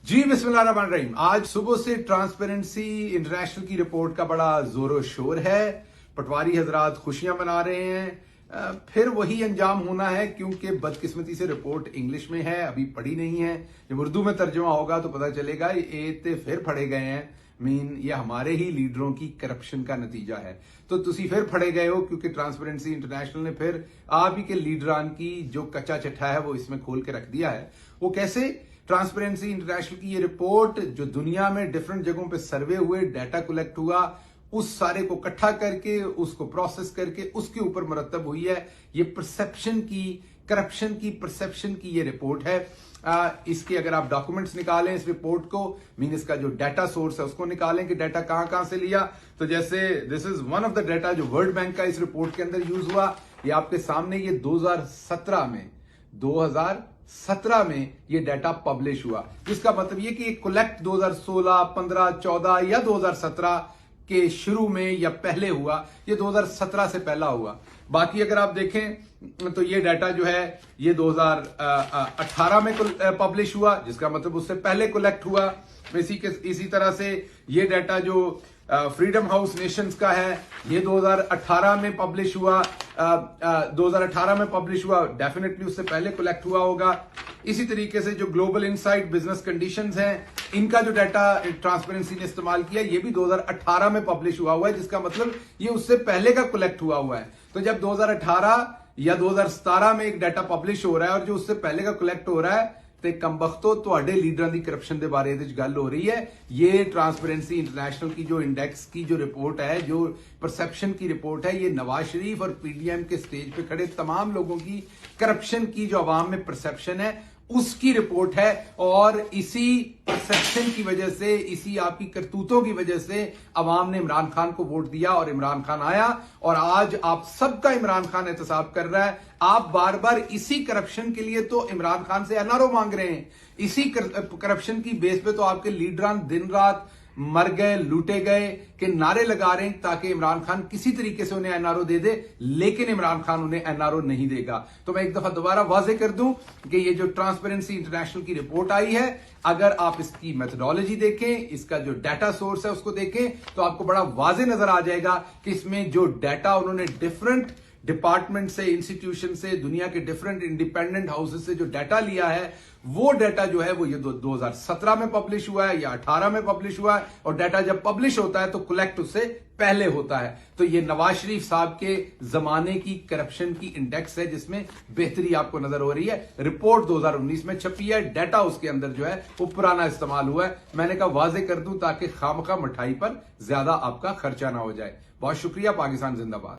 जी बिस्मिल्लाहिर्रहमानिर्रहीम। आज सुबह से ट्रांसपेरेंसी इंटरनेशनल की रिपोर्ट का बड़ा जोरो शोर है। पटवारी हजरात खुशियां मना रहे हैं। फिर वही अंजाम होना है क्योंकि बदकिस्मती से रिपोर्ट इंग्लिश में है, अभी पढ़ी नहीं है। जब उर्दू में तर्जुमा होगा तो पता चलेगा ये ते फिर फड़े गए हैं। ये हमारे ही लीडरों की करप्शन का नतीजा है। तो तुसी फिर फड़े गए हो क्योंकि ट्रांसपेरेंसी इंटरनेशनल ने फिर आप ही के लीडरान की जो कच्चा चिट्ठा है वो इसमें खोल के रख दिया है। वो कैसे? ट्रांसपेरेंसी इंटरनेशनल की ये रिपोर्ट जो दुनिया में डिफरेंट जगहों पे सर्वे हुए, डाटा कलेक्ट हुआ, उस सारे को इकट्ठा करके उसको प्रोसेस करके उसके ऊपर मुरतब हुई है। ये परसेप्शन की, करप्शन की परसेप्शन की ये रिपोर्ट है। इसके अगर आप डॉक्यूमेंट्स निकालें इस रिपोर्ट को, इसका जो डाटा सोर्स है उसको निकालें कि डाटा कहां कहां से लिया। तो जैसे this is one of the data जो वर्ल्ड बैंक का इस रिपोर्ट के अंदर यूज हुआ। ये आपके सामने ये 2017 में ये डाटा पब्लिश हुआ, जिसका मतलब ये कि कलेक्ट 2016, 15, 14 या 2017 के शुरू में या पहले हुआ। ये 2017 से पहला हुआ। बाकी अगर आप देखें तो ये डाटा जो है ये 2018 में पब्लिश हुआ, जिसका मतलब उससे पहले कलेक्ट हुआ। इसी तरह से ये डाटा जो फ्रीडम हाउस नेशंस का है ये 2018 में पब्लिश हुआ। 2018 में पब्लिश हुआ, डेफिनेटली उससे पहले कलेक्ट हुआ होगा। इसी तरीके से जो ग्लोबल इनसाइट बिजनेस कंडीशंस हैं, इनका जो डाटा ट्रांसपेरेंसी ने इस्तेमाल किया ये भी 2018 में पब्लिश हुआ है, जिसका मतलब ये उससे पहले का कलेक्ट हुआ है। तो जब 2018 या 2017 में एक डाटा पब्लिश हो रहा है और जो उससे पहले का कलेक्ट हो रहा है, ਤੇ ਕੰਬਖਤੋ ਤੁਹਾਡੇ ਲੀਡਰਾਂ ਦੀ करप्शन के बारे में गल हो रही है। ये ट्रांसपेरेंसी इंटरनेशनल की जो इंडेक्स की जो रिपोर्ट है, जो परसेप्शन की रिपोर्ट है, ये नवाज शरीफ और पीडीएम के स्टेज पे खड़े तमाम लोगों की करप्शन की जो अवाम में परसेप्शन है उसकी रिपोर्ट है। और इसी परसेप्शन की वजह से, इसी आपकी करतूतों की वजह से अवाम ने इमरान खान को वोट दिया और इमरान खान आया। और आज आप सबका इमरान खान एहतसाब कर रहा है। आप बार बार इसी करप्शन के लिए तो इमरान खान से एनआरओ मांग रहे हैं। इसी करप्शन की बेस पे तो आपके लीडरान दिन रात मर गए, लूटे गए के नारे लगा रहे हैं ताकि इमरान खान किसी तरीके से उन्हें एनआरओ दे दे, लेकिन इमरान खान उन्हें एनआरओ नहीं देगा। तो मैं एक दफा दोबारा वाजे कर दूं कि ये जो ट्रांसपेरेंसी इंटरनेशनल की रिपोर्ट आई है, अगर आप इसकी मेथोडोलॉजी देखें, इसका जो डाटा सोर्स है उसको देखें, तो आपको बड़ा वाजे नजर आ जाएगा कि इसमें जो डाटा उन्होंने डिफरेंट डिपार्टमेंट से, इंस्टीट्यूशन से, दुनिया के डिफरेंट इंडिपेंडेंट हाउसेस से जो डाटा लिया है, वो डाटा जो है वो ये 2017 में पब्लिश हुआ है या 18 में पब्लिश हुआ है। और डाटा जब पब्लिश होता है तो कलेक्ट उससे पहले होता है। तो ये नवाज शरीफ साहब के जमाने की करप्शन की इंडेक्स है, जिसमें बेहतरी आपको नजर हो रही है। रिपोर्ट 2019 में छपी है, डाटा उसके अंदर जो है वो पुराना इस्तेमाल हुआ है। मैंने कहा वाजे कर दूं ताकि खामखा मिठाई पर ज्यादा आपका खर्चा ना हो जाए। बहुत शुक्रिया। पाकिस्तान जिंदाबाद।